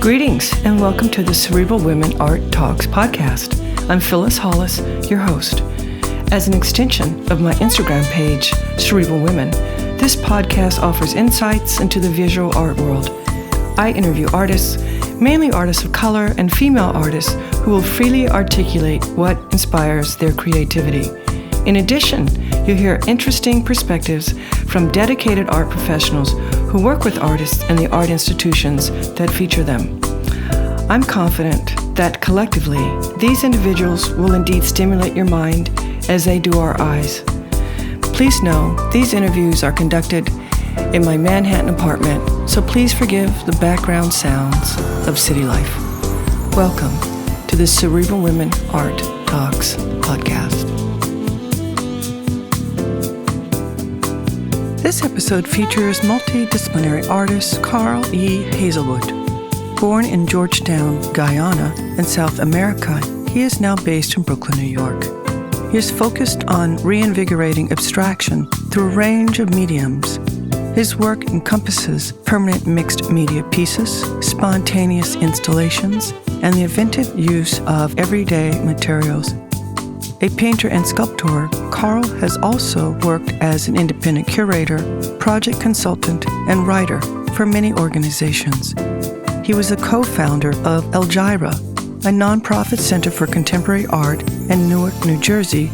Greetings and welcome to the Cerebral Women Art Talks podcast. I'm Phyllis Hollis, your host. As an extension of my Instagram page, Cerebral Women, this podcast offers insights into the visual art world. I interview artists, mainly artists of color and female artists who will freely articulate what inspires their creativity. In addition, you'll hear interesting perspectives from dedicated art professionals who work with artists and the art institutions that feature them. I'm confident that collectively, these individuals will indeed stimulate your mind as they do our eyes. Please know these interviews are conducted in my Manhattan apartment, so please forgive the background sounds of city life. Welcome to the Cerebral Women Art Talks podcast. This episode features multidisciplinary artist Carl E. Hazlewood. Born in Georgetown, Guyana, in South America, he is now based in Brooklyn, New York. He is focused on reinvigorating abstraction through a range of mediums. His work encompasses permanent mixed media pieces, spontaneous installations, and the inventive use of everyday materials. A painter and sculptor, Carl has also worked as an independent curator, project consultant, and writer for many organizations. He was the co-founder of Aljira, a nonprofit center for contemporary art in Newark, New Jersey,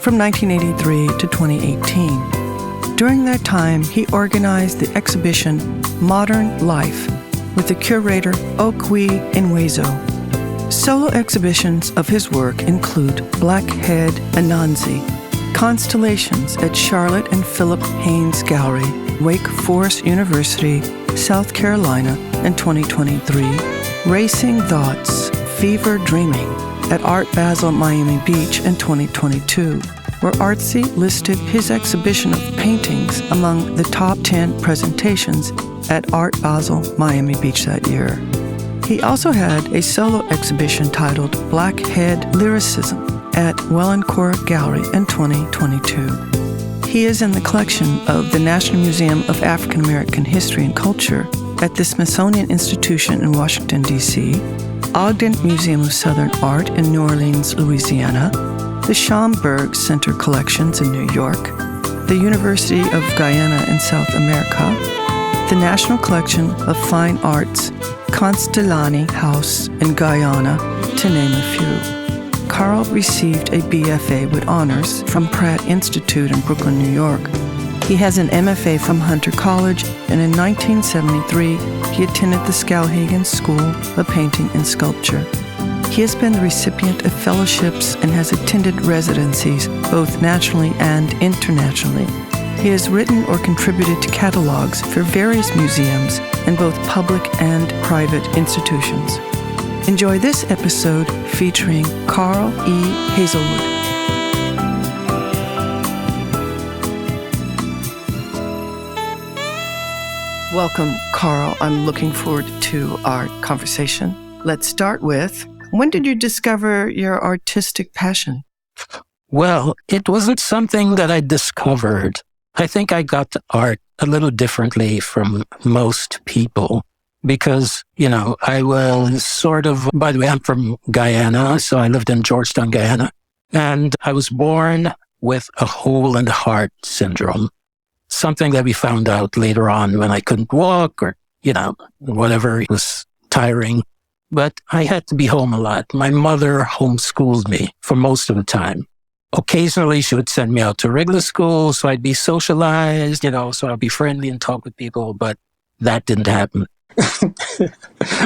from 1983 to 2018. During that time, he organized the exhibition Modern Life with the curator Okwe Inwezo. Solo exhibitions of his work include Blackhead Anansi, Constellations at Charlotte and Philip Haynes Gallery, Wake Forest University, South Carolina in 2023, Racing Thoughts, Fever Dreaming at Art Basel Miami Beach in 2022, where Artsy listed his exhibition of paintings among the top 10 presentations at Art Basel Miami Beach that year. He also had a solo exhibition titled Blackhead Lyricism at Wellencourt Gallery in 2022. He is in the collection of the National Museum of African American History and Culture at the Smithsonian Institution in Washington, D.C., Ogden Museum of Southern Art in New Orleans, Louisiana, the Schomburg Center Collections in New York, the University of Guyana in South America, the National Collection of Fine Arts, Constellani House in Guyana, to name a few. Carl received a BFA with honors from Pratt Institute in Brooklyn, New York. He has an MFA from Hunter College, and in 1973, he attended the Skowhegan School of Painting and Sculpture. He has been the recipient of fellowships and has attended residencies both nationally and internationally. He has written or contributed to catalogs for various museums in both public and private institutions. Enjoy this episode featuring Carl E. Hazlewood. Welcome, Carl. I'm looking forward to our conversation. Let's start with, when did you discover your artistic passion? Well, it wasn't something that I discovered. I think I got to art a little differently from most people because, I was sort of, by the way, I'm from Guyana, so I lived in Georgetown, Guyana, and I was born with a hole in the heart syndrome, something that we found out later on when I couldn't walk or, whatever, it was tiring. But I had to be home a lot. My mother homeschooled me for most of the time. Occasionally, she would send me out to regular school, so I'd be socialized, so I'd be friendly and talk with people, but that didn't happen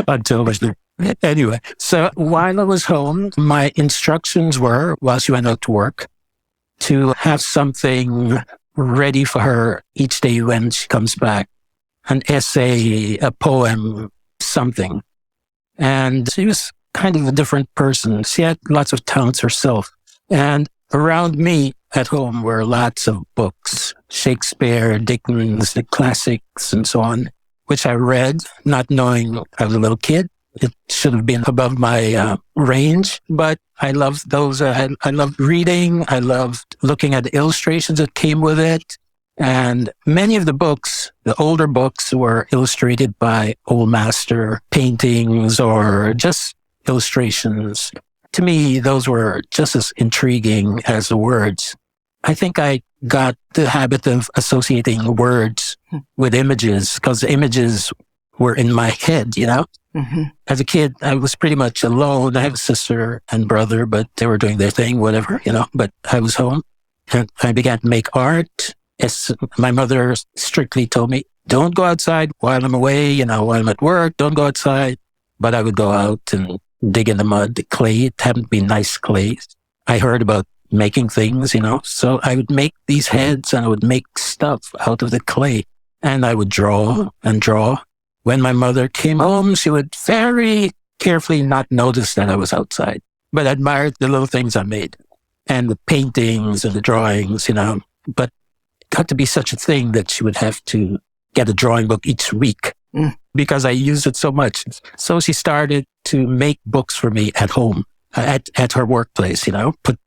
until anyway. So while I was home, my instructions were, while she went out to work, to have something ready for her each day when she comes back, an essay, a poem, something. And she was kind of a different person. She had lots of talents herself. And around me at home were lots of books, Shakespeare, Dickens, the classics, and so on, which I read, not knowing I was a little kid. It should have been above my range, but I loved those. I loved reading. I loved looking at the illustrations that came with it. And many of the books, the older books, were illustrated by old master paintings or just illustrations. To me, those were just as intriguing as the words. I think I got the habit of associating words with images because the images were in my head, Mm-hmm. As a kid, I was pretty much alone. I have a sister and brother, but they were doing their thing, whatever, but I was home and I began to make art. My mother strictly told me, don't go outside while I'm away, while I'm at work, don't go outside. But I would go out and dig in the mud, the clay. It happened to be nice clay. I heard about making things, so I would make these heads and I would make stuff out of the clay and I would draw and draw. When my mother came home, she would very carefully not notice that I was outside, but admired the little things I made and the paintings and the drawings, but it got to be such a thing that she would have to get a drawing book each week because I used it so much. So she started to make books for me at home, at her workplace, put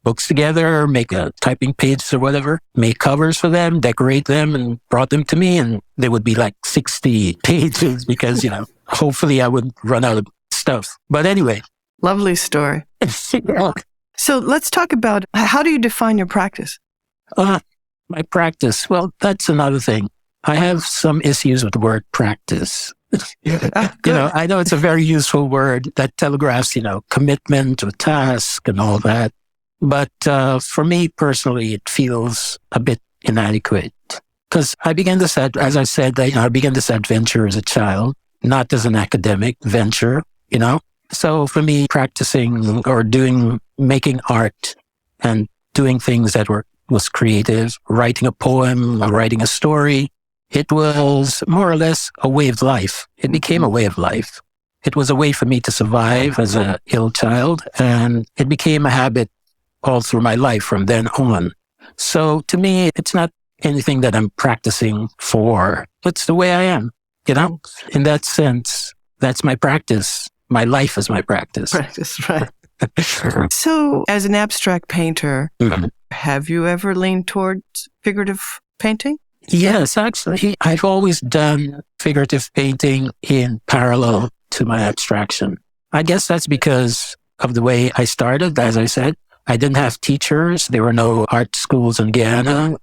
books together, make a typing pages or whatever, make covers for them, decorate them, and brought them to me. And they would be like 60 pages because, hopefully I wouldn't run out of stuff. But anyway. Lovely story. Yeah. So let's talk about, how do you define your practice? My practice, well, that's another thing. I have some issues with the word practice. I know it's a very useful word that telegraphs, commitment to a task and all that. But for me personally, it feels a bit inadequate because I began this, as I said, I began this adventure as a child, not as an academic venture, So for me, practicing or making art and doing things that was creative, writing a poem, or writing a story, it was more or less a way of life. It became a way of life. It was a way for me to survive as an ill child, and it became a habit all through my life from then on. So to me, it's not anything that I'm practicing for. It's the way I am, In that sense, that's my practice. My life is my practice. Practice, right. So as an abstract painter, have you ever leaned towards figurative painting? Yes, actually, I've always done figurative painting in parallel to my abstraction. I guess that's because of the way I started, as I said. I didn't have teachers. There were no art schools in Guyana.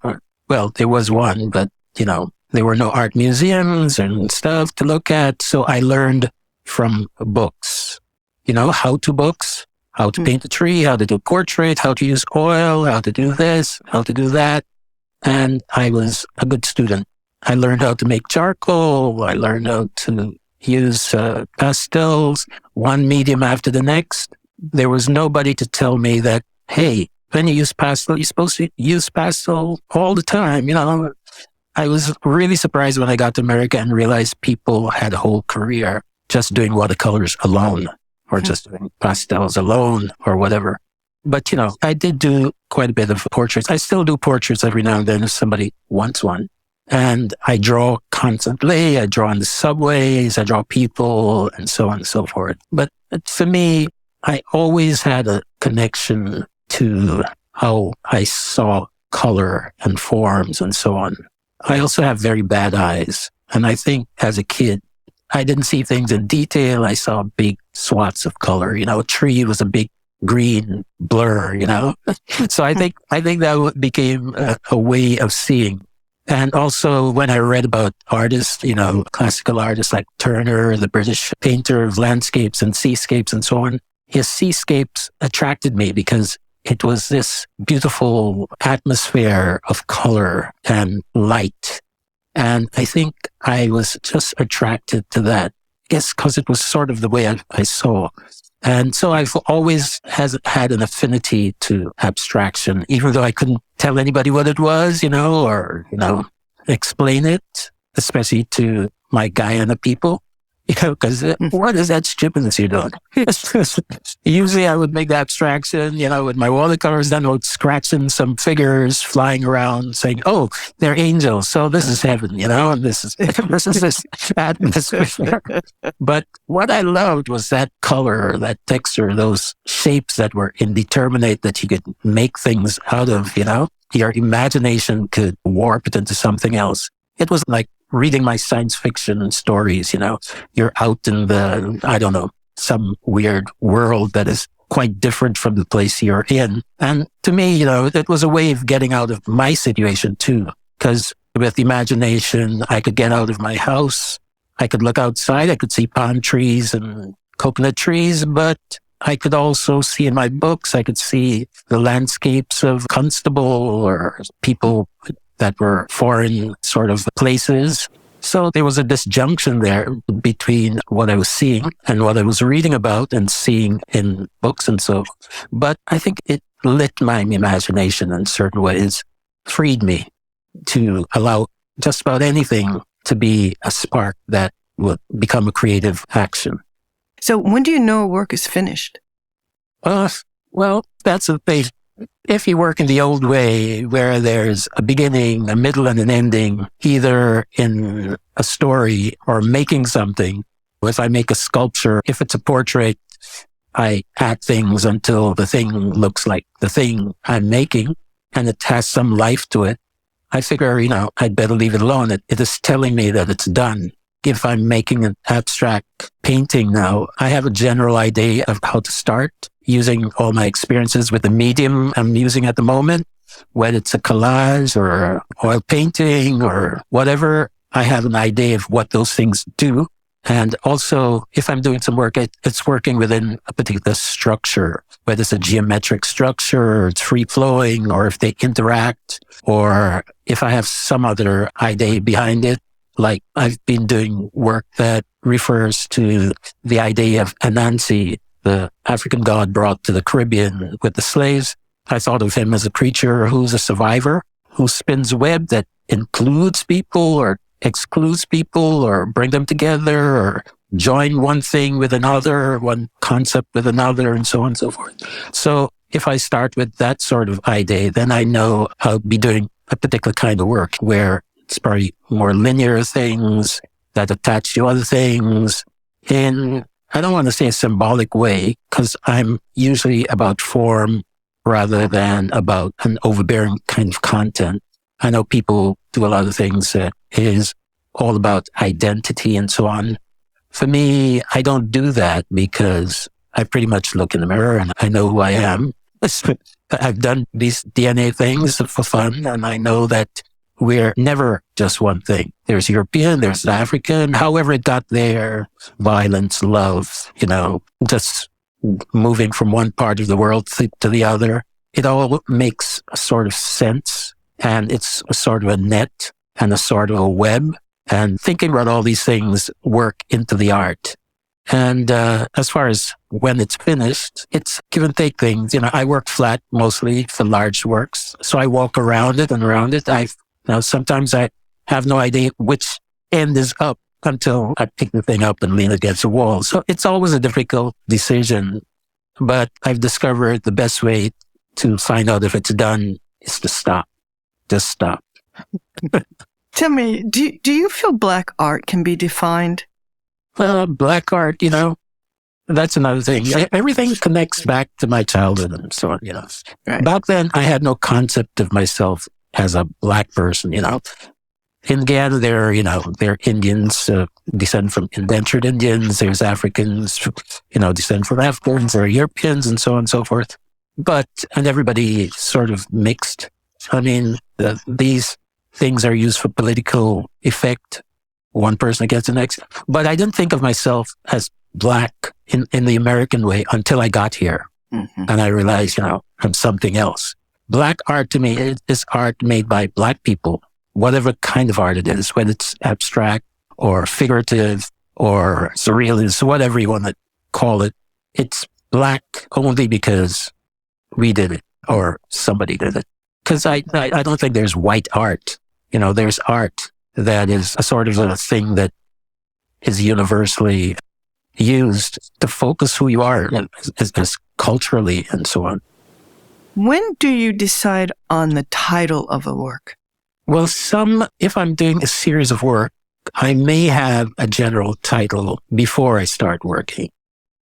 Well, there was one, but, there were no art museums and stuff to look at. So I learned from books, how-to books, how to paint a tree, how to do a portrait, how to use oil, how to do this, how to do that. And I was a good student. I learned how to make charcoal. I learned how to use pastels, one medium after the next. There was nobody to tell me that, hey, when you use pastel, you're supposed to use pastel all the time. I was really surprised when I got to America and realized people had a whole career just doing watercolors alone or just doing pastels alone or whatever. But, I did do quite a bit of portraits. I still do portraits every now and then if somebody wants one. And I draw constantly. I draw on the subways. I draw people and so on and so forth. But for me, I always had a connection to how I saw color and forms and so on. I also have very bad eyes. And I think as a kid, I didn't see things in detail. I saw big swaths of color. A tree was a big green blur, So I think that became a way of seeing. And also when I read about artists, classical artists like Turner, the British painter of landscapes and seascapes and so on, his seascapes attracted me because it was this beautiful atmosphere of color and light. And I think I was just attracted to that. I guess because it was sort of the way I saw. And so I've always had an affinity to abstraction, even though I couldn't tell anybody what it was, or explain it, especially to my Guyana people. Because what is that stupidness you're doing? Usually I would make the abstraction, with my watercolors, then I would scratching some figures flying around saying, oh, they're angels. So this is heaven, and this is this atmosphere. But what I loved was that color, that texture, those shapes that were indeterminate that you could make things out of, your imagination could warp it into something else. It was like reading my science fiction stories, You're out in the, I don't know, some weird world that is quite different from the place you're in. And to me, it was a way of getting out of my situation too. Because with imagination, I could get out of my house. I could look outside. I could see palm trees and coconut trees, but I could also see in my books, I could see the landscapes of Constable or people that were foreign sort of places. So there was a disjunction there between what I was seeing and what I was reading about and seeing in books and so. But I think it lit my imagination in certain ways, freed me to allow just about anything to be a spark that would become a creative action. So when do you know a work is finished? Well, that's the thing. If you work in the old way, where there's a beginning, a middle, and an ending, either in a story or making something, if I make a sculpture, if it's a portrait, I add things until the thing looks like the thing I'm making, and it has some life to it. I figure, I'd better leave it alone. It is telling me that it's done. If I'm making an abstract painting now, I have a general idea of how to start using all my experiences with the medium I'm using at the moment, whether it's a collage or oil painting or whatever. I have an idea of what those things do. And also, if I'm doing some work, it's working within a particular structure, whether it's a geometric structure, or it's free-flowing, or if they interact, or if I have some other idea behind it. Like I've been doing work that refers to the idea of Anansi, the African god brought to the Caribbean with the slaves. I thought of him as a creature who's a survivor, who spins a web that includes people or excludes people or bring them together or join one thing with another, one concept with another, and so on and so forth. So if I start with that sort of idea, then I know I'll be doing a particular kind of work where it's probably more linear things that attach to other things in, I don't want to say a symbolic way, because I'm usually about form rather than about an overbearing kind of content. I know people do a lot of things that is all about identity and so on. For me, I don't do that because I pretty much look in the mirror and I know who I am. I've done these DNA things for fun, and I know that we're never just one thing. There's European, there's African, however it got there, violence, love, just moving from one part of the world to the other. It all makes a sort of sense, and it's a sort of a net and a sort of a web, and thinking about all these things work into the art. And as far as when it's finished, it's give and take things. I work flat mostly for large works, so I walk around it and around it. Now, sometimes I have no idea which end is up until I pick the thing up and lean against the wall. So it's always a difficult decision, but I've discovered the best way to find out if it's done is to stop. Just stop. Tell me, do you feel Black art can be defined? Well, Black art, that's another thing. Everything connects back to my childhood and so on, Right. Back then, I had no concept of myself as a Black person, In Guyana, there are Indians, descend from indentured Indians. There's Africans, descend from Africans. There are Europeans and so on and so forth. And everybody sort of mixed. I mean, these things are used for political effect. One person against the next. But I didn't think of myself as Black in the American way until I got here. Mm-hmm. And I realized, I'm something else. Black art to me is art made by Black people, whatever kind of art it is, whether it's abstract or figurative or surrealist, whatever you want to call it. It's Black only because we did it or somebody did it. Because I don't think there's white art. There's art that is a sort of a thing that is universally used to focus who you are as culturally and so on. When do you decide on the title of a work? Well, if I'm doing a series of work, I may have a general title before I start working,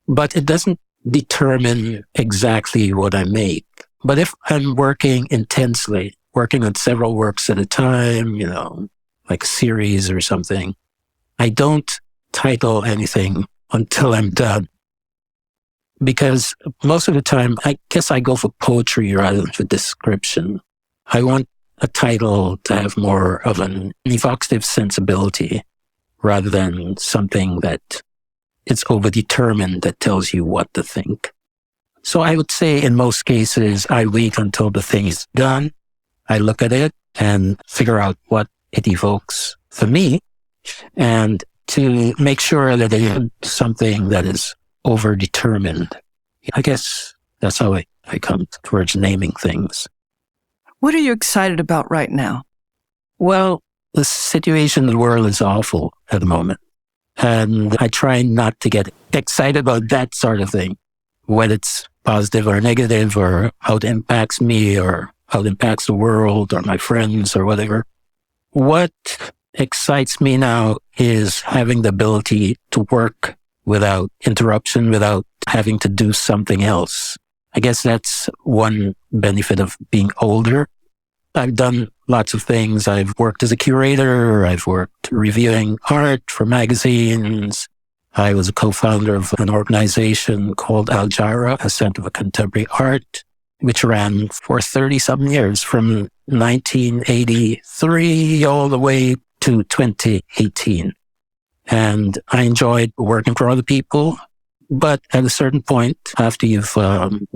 but it doesn't determine exactly what I make. But if I'm working intensely, working on several works at a time, like a series or something. I don't title anything until I'm done. Because most of the time, I guess I go for poetry rather than for description. I want a title to have more of an evocative sensibility rather than something that it's overdetermined that tells you what to think. So I would say in most cases, I wait until the thing is done. I look at it and figure out what it evokes for me, and to make sure that it isn't something that is overdetermined. I guess that's how I come towards naming things. What are you excited about right now? Well, the situation in the world is awful at the moment. And I try not to get excited about that sort of thing, whether it's positive or negative, or how it impacts me, or how it impacts the world or my friends or whatever. What excites me now is having the ability to work without interruption, without having to do something else. I guess that's one benefit of being older. I've done lots of things. I've worked as a curator. I've worked reviewing art for magazines. I was a co-founder of an organization called Aljira, a Center for Contemporary Art, which ran for 30-something years, from 1983 all the way to 2018. And I enjoyed working for other people. But at a certain point, after you've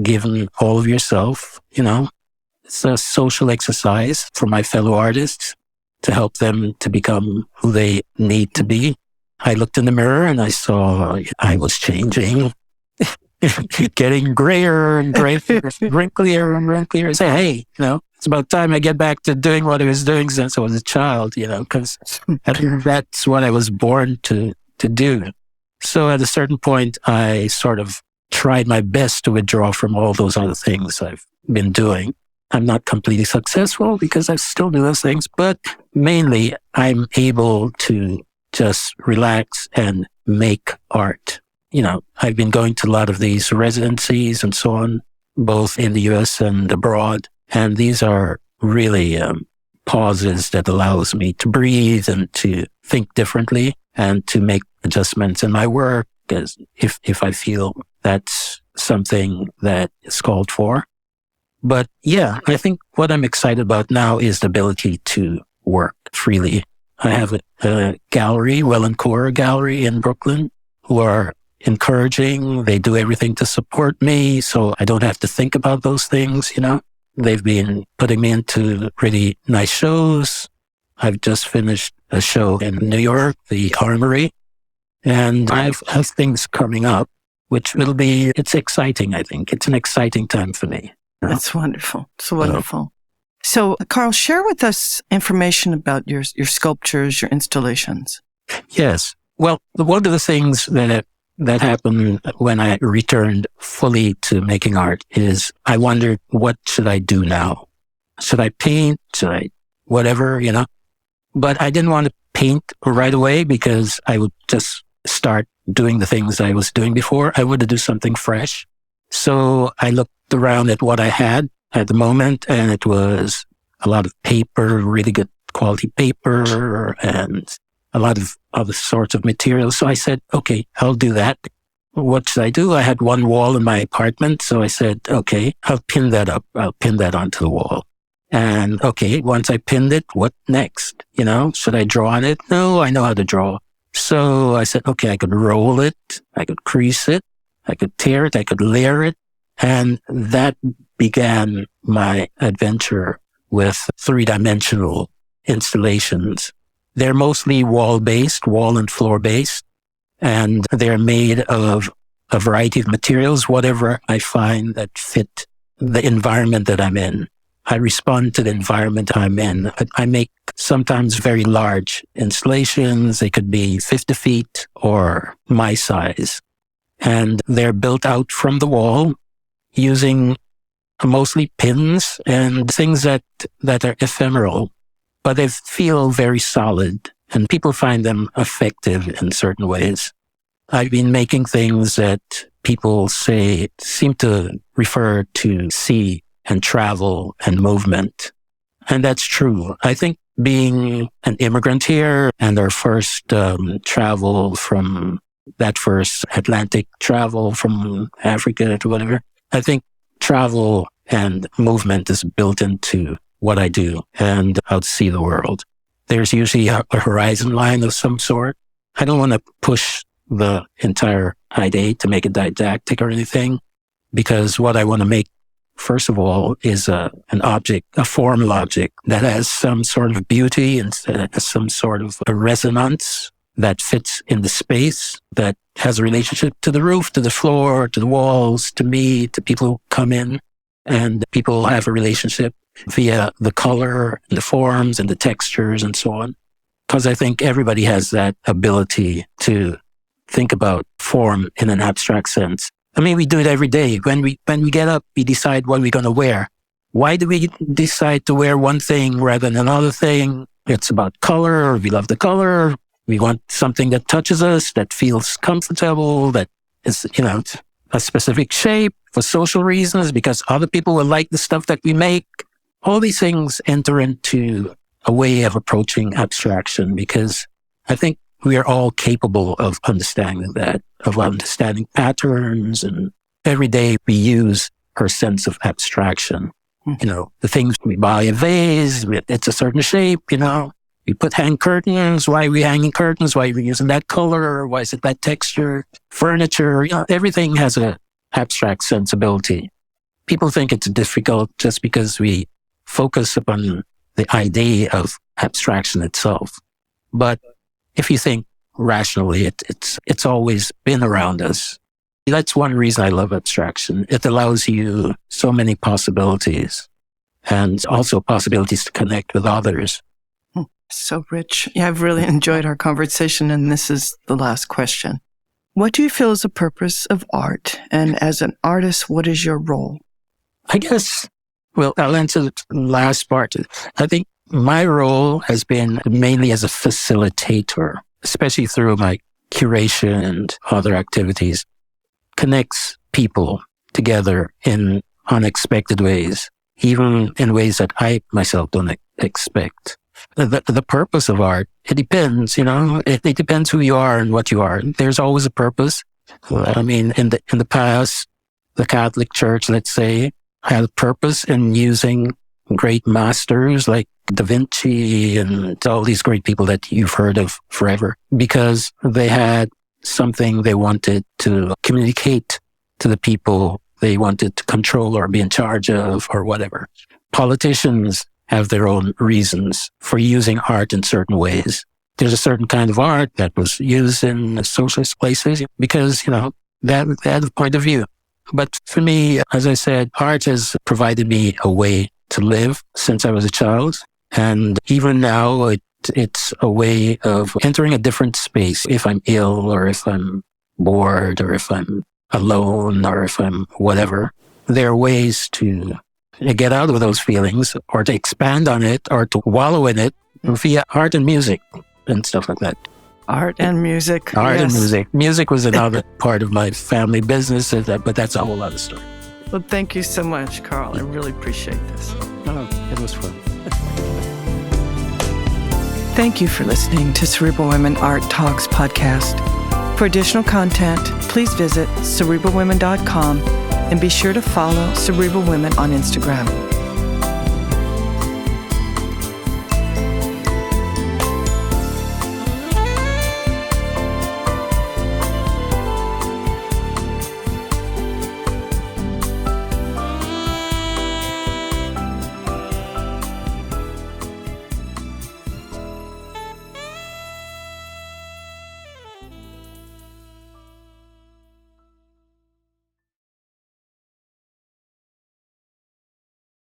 given all of yourself, it's a social exercise for my fellow artists to help them to become who they need to be. I looked in the mirror and I saw I was changing, getting grayer and grayer, wrinklier and wrinklier. I say, hey, it's about time I get back to doing what I was doing since I was a child, because that's what I was born to do. So at a certain point, I sort of tried my best to withdraw from all those other things I've been doing. I'm not completely successful because I still do those things, but mainly I'm able to just relax and make art. I've been going to a lot of these residencies and so on, both in the US and abroad. And these are really pauses that allows me to breathe and to think differently and to make adjustments in my work as if I feel that's something that is called for. But yeah, I think what I'm excited about now is the ability to work freely. I have a gallery, Welland-Core Gallery in Brooklyn, who are encouraging. They do everything to support me, so I don't have to think about those things, They've been putting me into pretty nice shows. I've just finished a show in New York, the Armory, and I have things coming up, which it's exciting, I think. It's an exciting time for me. That's wonderful. It's wonderful. So, Carl, share with us information about your sculptures, your installations. Yes. Well, one of the things that happened when I returned fully to making art is I wondered, what should I do now? Should I paint? Should I whatever, But I didn't want to paint right away because I would just start doing the things I was doing before. I wanted to do something fresh. So I looked around at what I had at the moment, and it was a lot of paper, really good quality paper, and a lot of other sorts of materials. So I said, okay, I'll do that. What should I do? I had one wall in my apartment. So I said, okay, I'll pin that up. I'll pin that onto the wall. And okay, once I pinned it, what next? Should I draw on it? No, I know how to draw. So I said, okay, I could roll it. I could crease it. I could tear it. I could layer it. And that began my adventure with three-dimensional installations. They're mostly wall-based, wall and floor-based, and they're made of a variety of materials, whatever I find that fit the environment that I'm in. I respond to the environment I'm in. I make sometimes very large installations. They could be 50 feet or my size. And they're built out from the wall using mostly pins and things that are ephemeral, but they feel very solid, and people find them effective in certain ways. I've been making things that people seem to refer to sea and travel and movement. And that's true. I think being an immigrant here and our first travel from that first Atlantic travel from Africa to whatever, I think travel and movement is built into what I do and how to see the world. There's usually a horizon line of some sort. I don't want to push the entire idea to make it didactic or anything, because what I want to make, first of all, is an object, a formal object that has some sort of beauty and some sort of a resonance that fits in the space, that has a relationship to the roof, to the floor, to the walls, to me, to people who come in. And people have a relationship via the color, the forms, and the textures, and so on. Because I think everybody has that ability to think about form in an abstract sense. I mean, we do it every day. When we get up, we decide what we're going to wear. Why do we decide to wear one thing rather than another thing? It's about color, or we love the color. We want something that touches us, that feels comfortable, that is, a specific shape for social reasons, because other people will like the stuff that we make. All these things enter into a way of approaching abstraction, because I think we are all capable of understanding that, of understanding patterns, and every day we use our sense of abstraction. The things we buy a vase, it's a certain shape, We put hang curtains. Why are we hanging curtains? Why are we using that color? Why is it that texture? Furniture, everything has a abstract sensibility. People think it's difficult just because we focus upon the idea of abstraction itself. But if you think rationally, it's always been around us. That's one reason I love abstraction. It allows you so many possibilities, and also possibilities to connect with others. So rich. Yeah, I've really enjoyed our conversation, and this is the last question. What do you feel is the purpose of art? And as an artist, what is your role? I guess, I'll answer the last part. I think my role has been mainly as a facilitator, especially through my curation and other activities. Connects people together in unexpected ways, even in ways that I myself don't expect. The purpose of art, it depends, it depends who you are and what you are. There's always a purpose. I mean, in the past, the Catholic Church, let's say, had a purpose in using great masters like Da Vinci and all these great people that you've heard of forever, because they had something they wanted to communicate to the people they wanted to control or be in charge of or whatever. Politicians have their own reasons for using art in certain ways. There's a certain kind of art that was used in socialist places because, they had a point of view. But for me, as I said, art has provided me a way to live since I was a child. And even now, it's a way of entering a different space. If I'm ill, or if I'm bored, or if I'm alone, or if I'm whatever, there are ways to get out of those feelings, or to expand on it, or to wallow in it via art and music and stuff like that. Art and music. Art yes. and music. Music was another part of my family business, but that's a whole other story. Well, thank you so much, Carl. I really appreciate this. Oh, it was fun. Thank you for listening to Cerebral Women Art Talks podcast. For additional content, please visit cerebralwomen.com and be sure to follow Cerebral Women on Instagram.